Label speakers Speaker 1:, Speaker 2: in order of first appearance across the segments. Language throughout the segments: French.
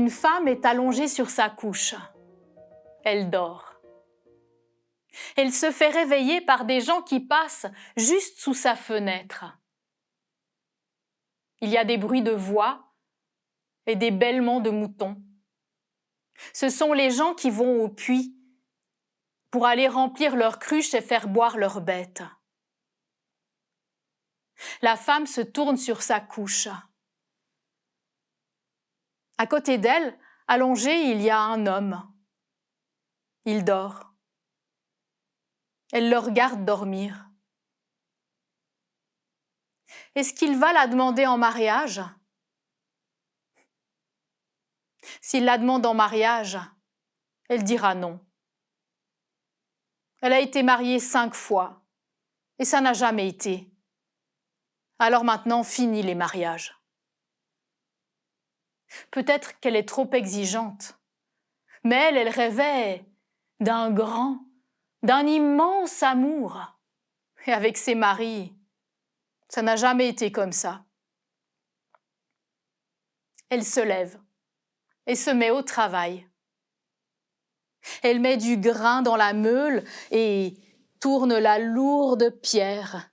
Speaker 1: une femme est allongée sur sa couche. Elle dort. Elle se fait réveiller par des gens qui passent juste sous sa fenêtre. Il y a des bruits de voix et des bêlements de moutons. Ce sont les gens qui vont au puits pour aller remplir leurs cruches et faire boire leurs bêtes. La femme se tourne sur sa couche. À côté d'elle, allongé, il y a un homme. Il dort. Elle le regarde dormir. Est-ce qu'il va la demander en mariage? S'il la demande en mariage, elle dira non. Elle a été mariée 5 fois et ça n'a jamais été. Alors maintenant, fini les mariages. Peut-être qu'elle est trop exigeante, mais elle rêvait d'un immense amour. Et avec ses maris, ça n'a jamais été comme ça. Elle se lève et se met au travail. Elle met du grain dans la meule et tourne la lourde pierre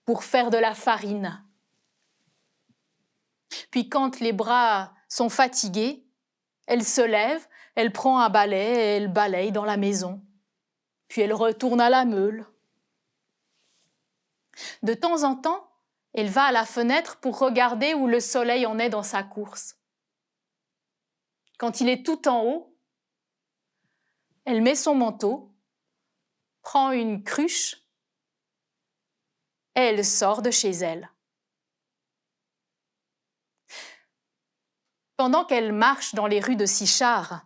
Speaker 1: pour faire de la farine. Puis quand les bras sont fatigués, elle se lève, elle prend un balai et elle balaye dans la maison. Puis elle retourne à la meule. De temps en temps, elle va à la fenêtre pour regarder où le soleil en est dans sa course. Quand il est tout en haut, elle met son manteau, prend une cruche et elle sort de chez elle. Pendant qu'elle marche dans les rues de Sichar,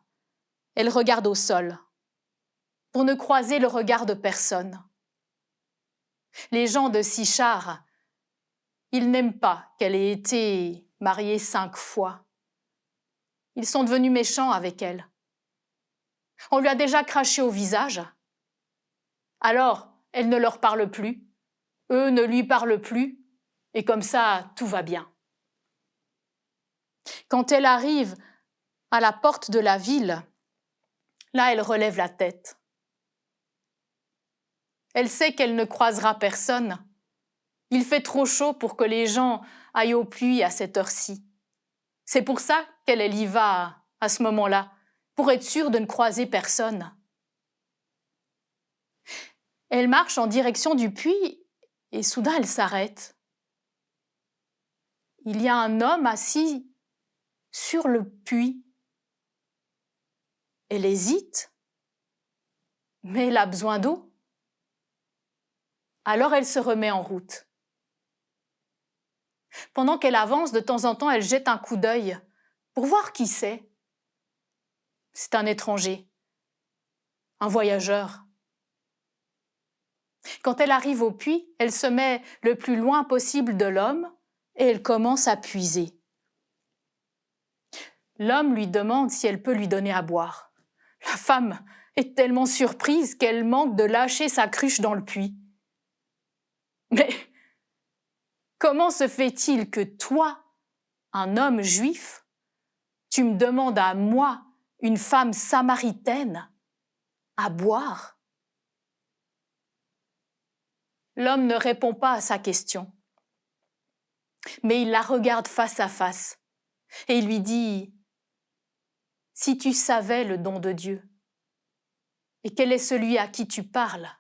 Speaker 1: elle regarde au sol pour ne croiser le regard de personne. Les gens de Sichar, ils n'aiment pas qu'elle ait été mariée 5 fois. Ils sont devenus méchants avec elle. On lui a déjà craché au visage. Alors, elle ne leur parle plus, eux ne lui parlent plus, et comme ça, tout va bien. Quand elle arrive à la porte de la ville, là, elle relève la tête. Elle sait qu'elle ne croisera personne. Il fait trop chaud pour que les gens aillent au puits à cette heure-ci. C'est pour ça qu'elle y va à ce moment-là, pour être sûre de ne croiser personne. Elle marche en direction du puits et soudain elle s'arrête. Il y a un homme assis sur le puits. Elle hésite, mais elle a besoin d'eau. Alors elle se remet en route. Pendant qu'elle avance, de temps en temps, elle jette un coup d'œil pour voir qui c'est. C'est un étranger, un voyageur. Quand elle arrive au puits, elle se met le plus loin possible de l'homme et elle commence à puiser. L'homme lui demande si elle peut lui donner à boire. La femme est tellement surprise qu'elle manque de lâcher sa cruche dans le puits. Mais comment se fait-il que toi, un homme juif, tu me demandes à moi, une femme samaritaine, à boire? L'homme ne répond pas à sa question, mais il la regarde face à face et il lui dit « Si tu savais le don de Dieu et quel est celui à qui tu parles,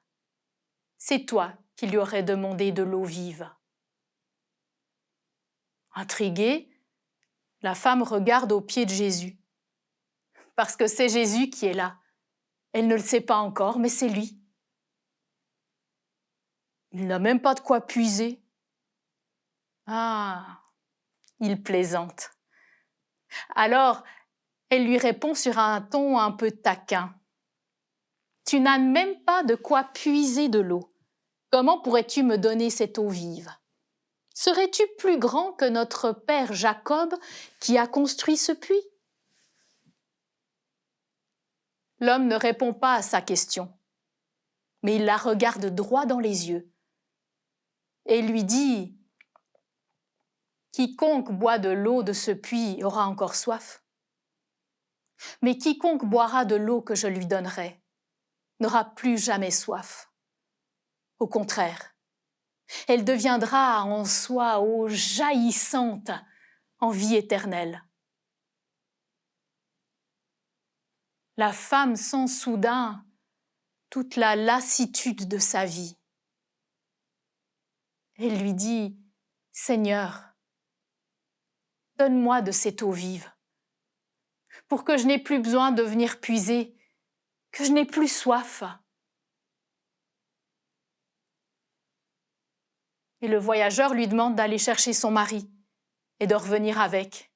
Speaker 1: c'est toi qui lui aurais demandé de l'eau vive. » Intriguée, la femme regarde aux pieds de Jésus, parce que c'est Jésus qui est là. Elle ne le sait pas encore, mais c'est lui. Il n'a même pas de quoi puiser. Ah, il plaisante. Alors, elle lui répond sur un ton un peu taquin. Tu n'as même pas de quoi puiser de l'eau. Comment pourrais-tu me donner cette eau vive? Serais-tu plus grand que notre père Jacob qui a construit ce puits? L'homme ne répond pas à sa question, mais il la regarde droit dans les yeux et lui dit Quiconque boit de l'eau de ce puits aura encore soif. Mais quiconque boira de l'eau que je lui donnerai n'aura plus jamais soif. Au contraire, elle deviendra en soi eau jaillissante en vie éternelle. La femme sent soudain toute la lassitude de sa vie. Elle lui dit, « Seigneur, donne-moi de cette eau vive, pour que je n'ai plus besoin de venir puiser, que je n'ai plus soif. » Et le voyageur lui demande d'aller chercher son mari et de revenir avec.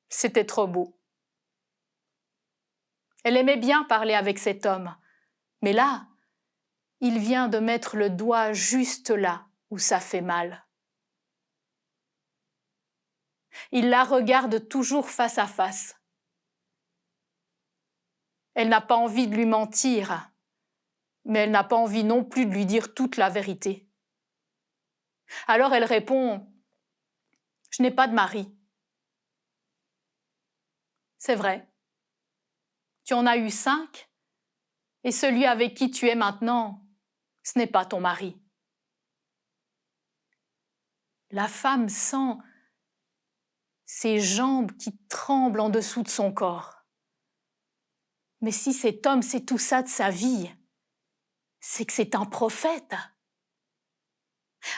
Speaker 1: C'était trop beau. Elle aimait bien parler avec cet homme, mais là, il vient de mettre le doigt juste là où ça fait mal. Il la regarde toujours face à face. Elle n'a pas envie de lui mentir, mais elle n'a pas envie non plus de lui dire toute la vérité. Alors elle répond, « Je n'ai pas de mari. » C'est vrai. Tu en as eu 5, et celui avec qui tu es maintenant, ce n'est pas ton mari. La femme sent ses jambes qui tremblent en dessous de son corps. Mais si cet homme sait tout ça de sa vie, c'est que c'est un prophète.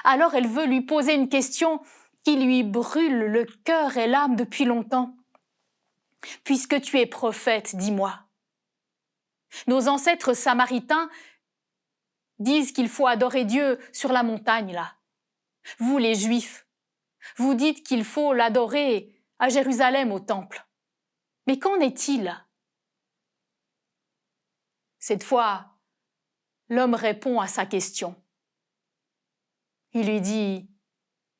Speaker 1: Alors elle veut lui poser une question qui lui brûle le cœur et l'âme depuis longtemps. « Puisque tu es prophète, dis-moi. Nos ancêtres samaritains disent qu'il faut adorer Dieu sur la montagne, là. Vous, les Juifs, vous dites qu'il faut l'adorer à Jérusalem au temple. Mais qu'en est-il » Cette fois, l'homme répond à sa question. Il lui dit,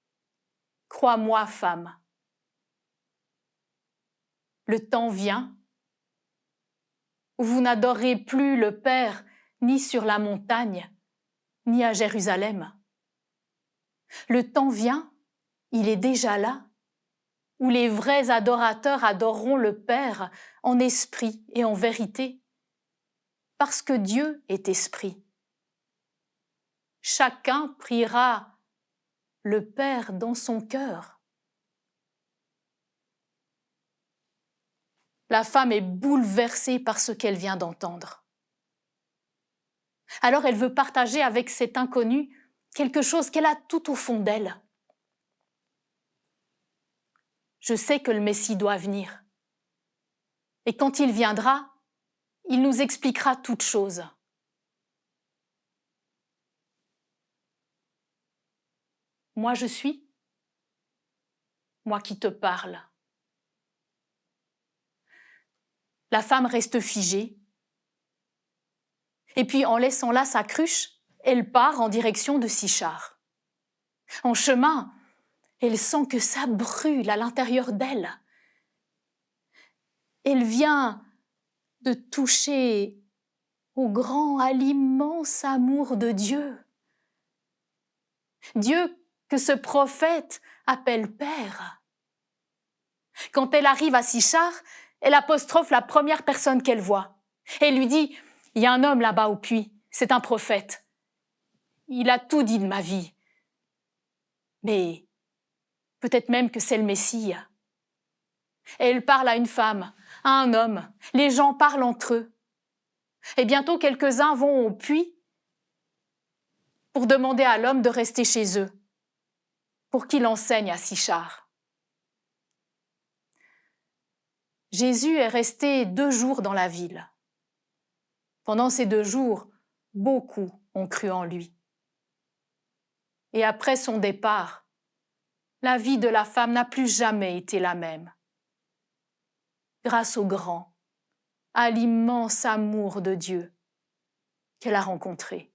Speaker 1: « Crois-moi, femme, le temps vient où vous n'adorerez plus le Père ni sur la montagne, ni à Jérusalem. Le temps vient, il est déjà là, où les vrais adorateurs adoreront le Père en esprit et en vérité, parce que Dieu est esprit. Chacun priera le Père dans son cœur. » La femme est bouleversée par ce qu'elle vient d'entendre. Alors elle veut partager avec cet inconnu quelque chose qu'elle a tout au fond d'elle. Je sais que le Messie doit venir. Et quand il viendra, il nous expliquera toutes choses. Moi je suis, moi qui te parle. La femme reste figée. Et puis, en laissant là sa cruche, elle part en direction de Sichar. En chemin, elle sent que ça brûle à l'intérieur d'elle. Elle vient de toucher au grand, à l'immense amour de Dieu. Dieu que ce prophète appelle Père. Quand elle arrive à Sichar, elle apostrophe la première personne qu'elle voit. Elle lui dit, « Il y a un homme là-bas au puits, c'est un prophète. Il a tout dit de ma vie. Mais peut-être même que c'est le Messie. » Elle parle à une femme, à un homme. Les gens parlent entre eux. Et bientôt, quelques-uns vont au puits pour demander à l'homme de rester chez eux, pour qu'il enseigne à Sichar. Jésus est resté 2 jours dans la ville. Pendant ces 2 jours, beaucoup ont cru en lui. Et après son départ, la vie de la femme n'a plus jamais été la même. Grâce au grand, à l'immense amour de Dieu qu'elle a rencontré.